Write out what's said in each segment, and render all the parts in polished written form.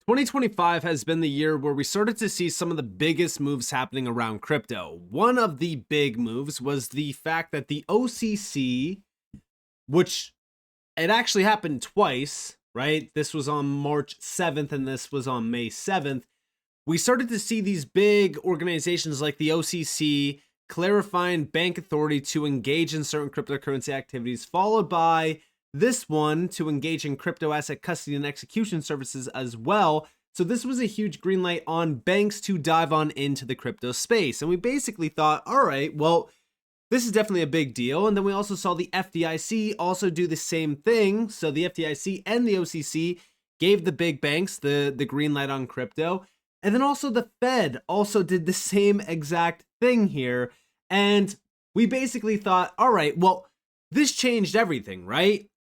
2025 has been the year where we started to see some of the biggest moves happening around crypto. One of the big moves was the fact that the OCC, which it actually happened twice, right? This was on March 7th and this was on May 7th. We started to see these big organizations like the OCC clarifying bank authority to engage in certain cryptocurrency activities, followed by this one to engage in crypto asset custody and execution services as well. So this was a huge green light on banks to dive on into the crypto space. And we basically thought, all right, well, this is definitely a big deal. And then we also saw the FDIC also do the same thing. So the FDIC and the OCC gave the big banks the green light on crypto. And then also the Fed also did the same exact thing here. And we basically thought, all right, well, this changed everything, right?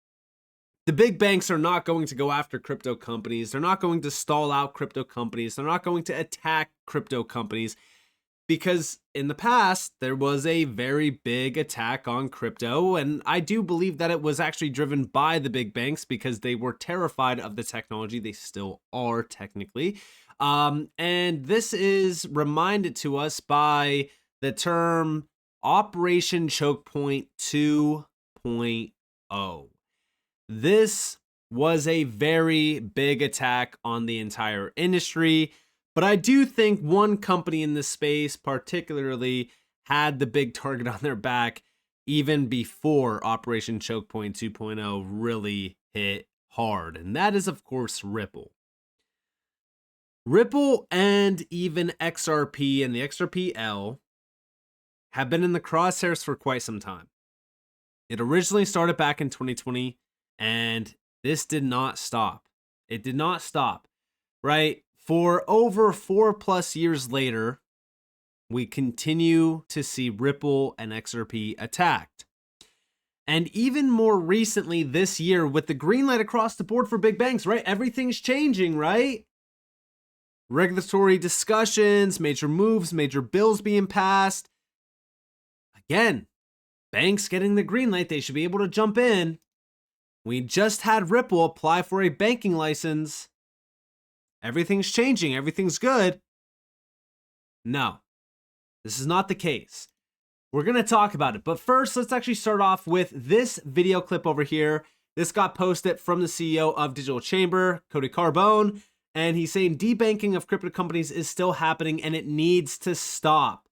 The big banks are not going to go after crypto companies. They're not going to stall out crypto companies. They're not going to attack crypto companies because in the past, there was a very big attack on crypto. And I do believe that it was actually driven by the big banks because they were terrified of the technology. They still are technically. And this is reminded to us by the term Operation Choke Point 2.0. This was a very big attack on the entire industry, but I do think one company in this space particularly had the big target on their back even before Operation Choke Point 2.0 really hit hard, and that is, of course, Ripple. Ripple and even XRP and the XRPL have been in the crosshairs for quite some time. It originally started back in 2020. And this did not stop. It did not stop, right? For over 4+ years later, we continue to see Ripple and XRP attacked. And even more recently this year with the green light across the board for big banks, right? Everything's changing, right? Regulatory discussions, major moves, major bills being passed. Again, banks getting the green light, they should be able to jump in. We just had Ripple apply for a banking license. Everything's changing. Everything's good. No, this is not the case. We're going to talk about it. But first, let's actually start off with this video clip over here. This got posted from the CEO of Digital Chamber, Cody Carbone. And he's saying debanking of crypto companies is still happening and it needs to stop.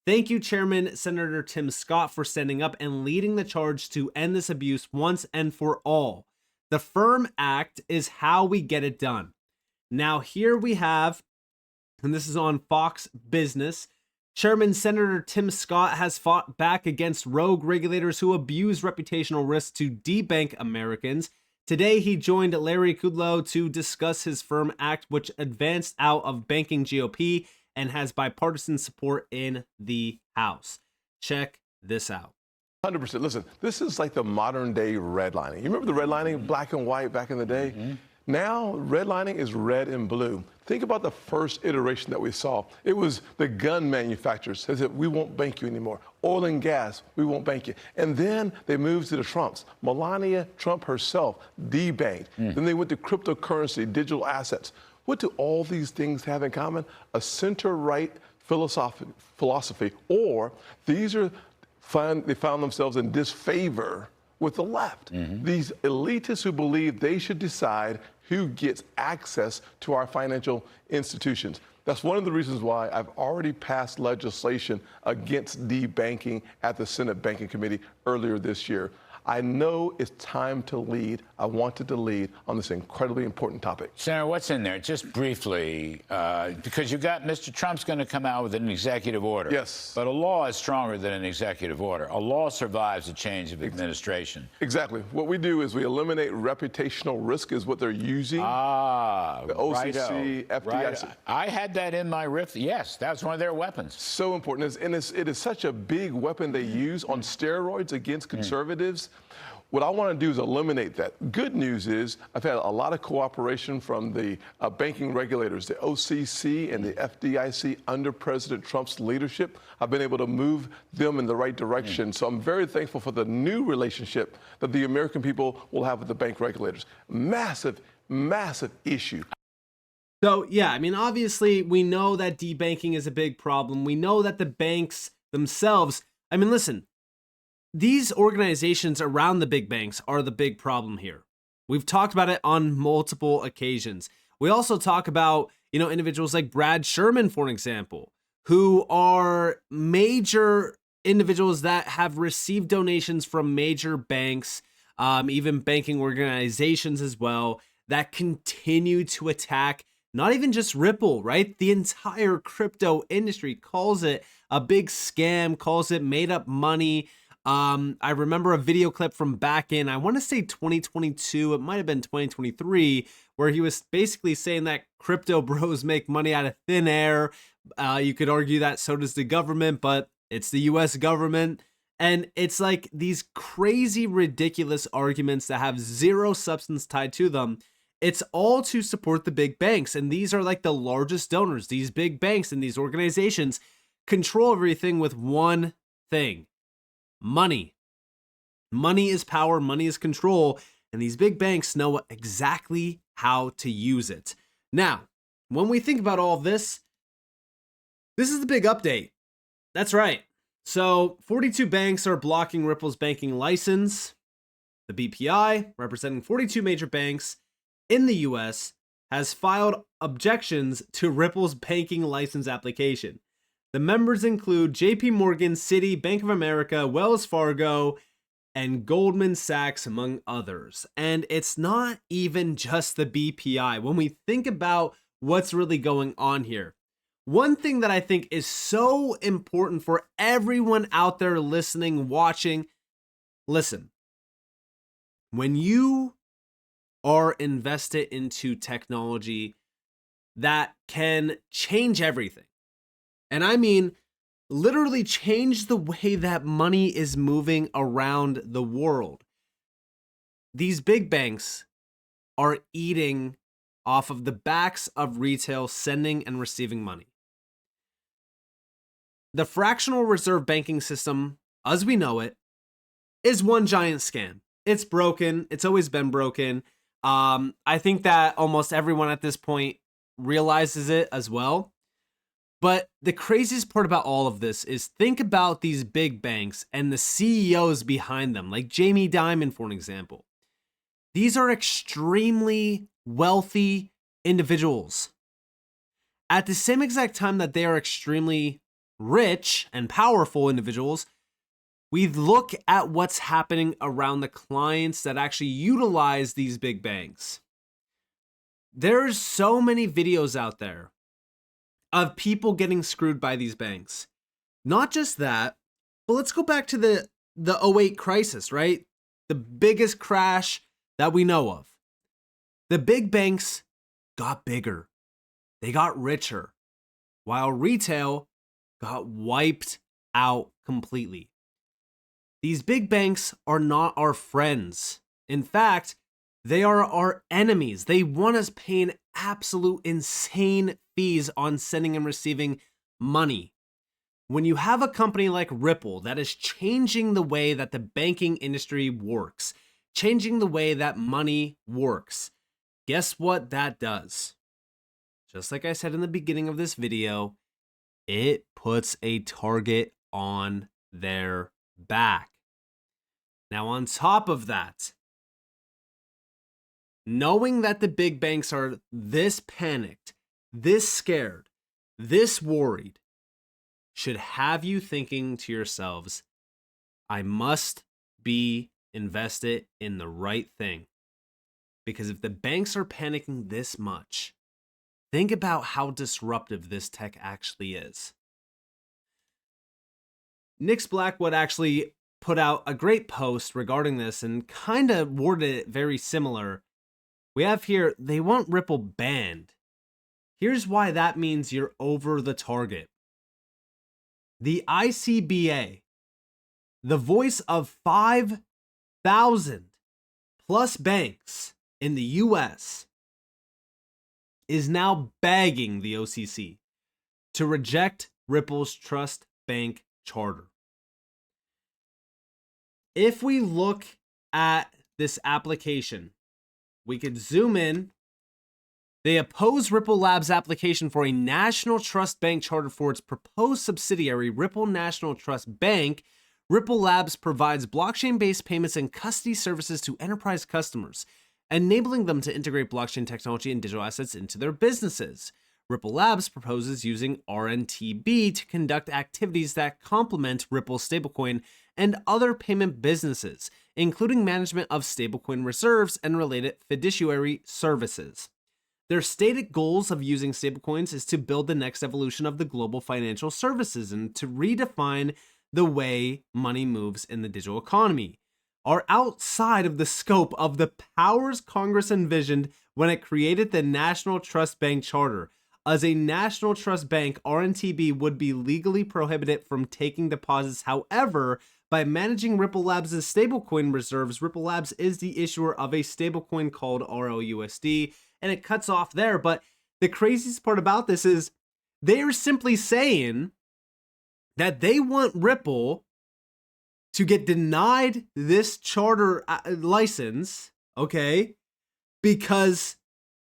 Thank you, Chairman Senator Tim Scott, for standing up and leading the charge to end this abuse once and for all. The Firm Act is how we get it done. Now, here we have, and this is on Fox Business, Chairman Senator Tim Scott has fought back against rogue regulators who abuse reputational risks to debank Americans. Today, he joined Larry Kudlow to discuss his Firm Act, which advanced out of banking GOP and has bipartisan support in the House. Check this out. 100%. Listen, this is like the modern day redlining. You remember the redlining, black and white back in the day? Mm-hmm. Now, redlining is red and blue. Think about the first iteration that we saw. It was the gun manufacturers that said, we won't bank you anymore. Oil and gas, we won't bank you. And then they moved to the Trumps. Melania Trump herself debanked. Then they went to cryptocurrency, digital assets. What do all these things have in common? A center-right philosophy, or they found themselves in disfavor with the left. These elitists who believe they should decide who gets access to our financial institutions. That's one of the reasons why I've already passed legislation against debanking at the Senate Banking Committee earlier this year. I know it's time to lead. I wanted to lead on this incredibly important topic. Senator, what's in there? Just briefly, because you got Mr. Trump's going to come out with an executive order. Yes. But a law is stronger than an executive order. A law survives a change of administration. Exactly. What we do is we eliminate reputational risk is what they're using. The OCC, FDIC. Right. I had that in my riff. Yes, that's one of their weapons. So important. And it is such a big weapon they use on steroids against conservatives. What I want to do is eliminate that. Good news is I've had a lot of cooperation from the banking regulators, the OCC and the FDIC under President Trump's leadership. I've been able to move them in the right direction. So I'm very thankful for the new relationship that the American people will have with the bank regulators. Massive, massive issue. So, yeah, I mean, obviously, we know that debanking is a big problem. We know that the banks themselves, I mean, listen, these organizations around the big banks are the big problem here. We've talked about it on multiple occasions. We also talk about, individuals like Brad Sherman, for example, who are major individuals that have received donations from major banks, even banking organizations as well, that continue to attack not even just Ripple, right? The entire crypto industry calls it a big scam, calls it made up money. I remember a video clip from back in, I want to say 2022, it might have been 2023, where he was basically saying that crypto bros make money out of thin air. You could argue that so does the government, but it's the US government. And it's like these crazy, ridiculous arguments that have zero substance tied to them. It's all to support the big banks. And these are like the largest donors. These big banks and these organizations control everything with one thing: money. Money is power, money is control, and these big banks know exactly how to use it. Now, when we think about all of this, this is the big update. That's right. So 42 banks are blocking Ripple's banking license. The BPI, representing 42 major banks in the US, has filed objections to Ripple's banking license application. The members include JP Morgan, Citi, Bank of America, Wells Fargo, and Goldman Sachs, among others. And it's not even just the BPI. When we think about what's really going on here, one thing that I think is so important for everyone out there listening, watching, listen, when you are invested into technology that can change everything, and I mean literally change the way that money is moving around the world, these big banks are eating off of the backs of retail sending and receiving money. The fractional reserve banking system, as we know it, is one giant scam. It's broken. It's always been broken. I think that almost everyone at this point realizes it as well. But the craziest part about all of this is think about these big banks and the CEOs behind them, like Jamie Dimon, for an example. These are extremely wealthy individuals. At the same exact time that they are extremely rich and powerful individuals, we look at what's happening around the clients that actually utilize these big banks. There's so many videos out there of people getting screwed by these banks. Not just that, but let's go back to the 08 crisis, right? The biggest crash that we know of. The big banks got bigger. They got richer, while retail got wiped out completely. These big banks are not our friends. In fact, they are our enemies. They want us paying absolute insane fees on sending and receiving money. When you have a company like Ripple that is changing the way that the banking industry works, changing the way that money works, guess what that does? Just like I said in the beginning of this video, it puts a target on their back. Now, on top of that, knowing that the big banks are this panicked, this scared, this worried, should have you thinking to yourselves, I must be invested in the right thing. Because if the banks are panicking this much, think about how disruptive this tech actually is. Nix Blackwood actually put out a great post regarding this and kind of worded it very similar. We have here, they want Ripple banned. Here's why that means you're over the target. The ICBA, the voice of 5,000 plus banks in the US, is now begging the OCC to reject Ripple's trust bank charter. If we look at this application, we could zoom in. They oppose Ripple Labs' application for a national trust bank charter for its proposed subsidiary, Ripple National Trust Bank. Ripple Labs provides blockchain-based payments and custody services to enterprise customers, enabling them to integrate blockchain technology and digital assets into their businesses. Ripple Labs proposes using RNTB to conduct activities that complement Ripple stablecoin and other payment businesses, including management of stablecoin reserves and related fiduciary services. Their stated goals of using stablecoins is to build the next evolution of the global financial services and to redefine the way money moves in the digital economy, are outside of the scope of the powers Congress envisioned when it created the National Trust Bank Charter. As a national trust bank, RNTB would be legally prohibited from taking deposits. However, by managing Ripple Labs' stablecoin reserves, Ripple Labs is the issuer of a stablecoin called RLUSD, and it cuts off there. But the craziest part about this is they're simply saying that they want Ripple to get denied this charter license, okay? Because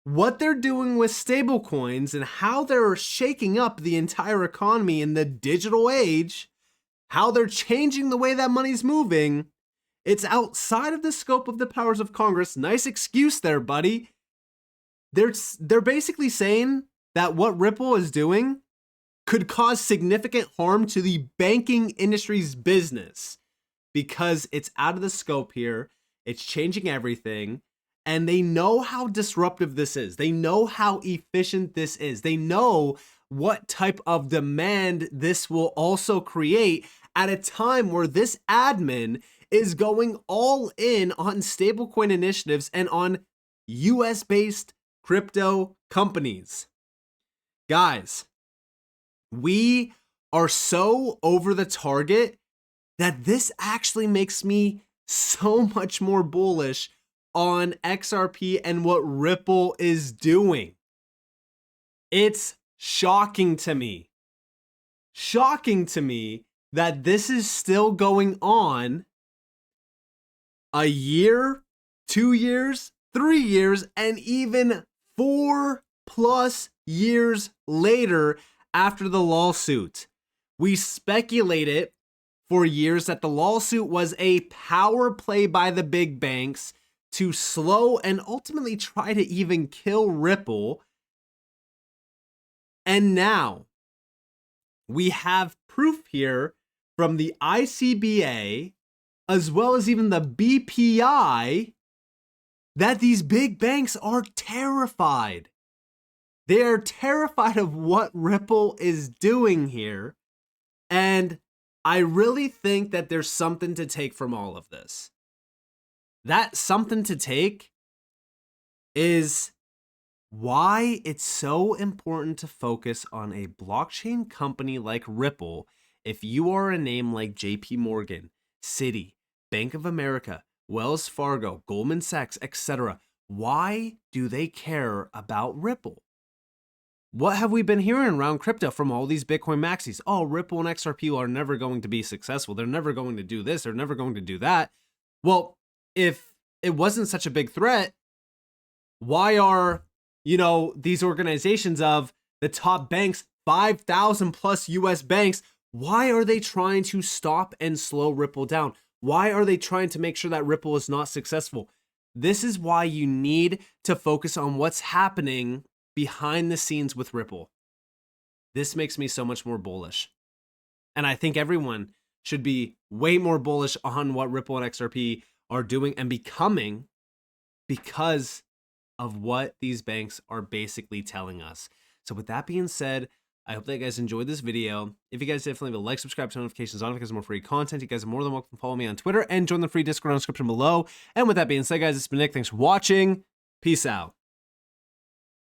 what they're doing with stablecoins and how they're shaking up the entire economy in the digital age, how they're changing the way that money's moving, it's outside of the scope of the powers of Congress. Nice excuse there, buddy. They're basically saying that what Ripple is doing could cause significant harm to the banking industry's business because it's out of the scope here. It's changing everything. And they know how disruptive this is. They know how efficient this is. They know what type of demand this will also create at a time where this admin is going all in on stablecoin initiatives and on US-based crypto companies. Guys, we are so over the target that this actually makes me so much more bullish on XRP and what Ripple is doing. It's shocking to me that this is still going on a year, 2 years, 3 years, and even 4+ years later after the lawsuit. We speculated for years that the lawsuit was a power play by the big banks to slow and ultimately try to even kill Ripple. And now we have proof here from the ICBA as well as even the BPI that these big banks are terrified. They are terrified of what Ripple is doing here. And I really think that there's something to take from all of this. That something to take is why it's so important to focus on a blockchain company like Ripple if you are a name like JP Morgan, Citi, Bank of America, Wells Fargo, Goldman Sachs, etc. Why do they care about Ripple? What have we been hearing around crypto from all these Bitcoin maxis? Oh, Ripple and XRP are never going to be successful. They're never going to do this. They're never going to do that. Well, if it wasn't such a big threat, why are, these organizations of the top banks, 5,000 plus US banks, why are they trying to stop and slow Ripple down? Why are they trying to make sure that Ripple is not successful? This is why you need to focus on what's happening behind the scenes with Ripple. This makes me so much more bullish. And I think everyone should be way more bullish on what Ripple and XRP are doing and becoming because of what these banks are basically telling us. So with that being said, I hope that you guys enjoyed this video. If you guys definitely leave a like, subscribe, turn notifications on because more free content. You guys are more than welcome to follow me on Twitter and join the free Discord on the description below. And with that being said, guys, it's been Nick. Thanks for watching. Peace out.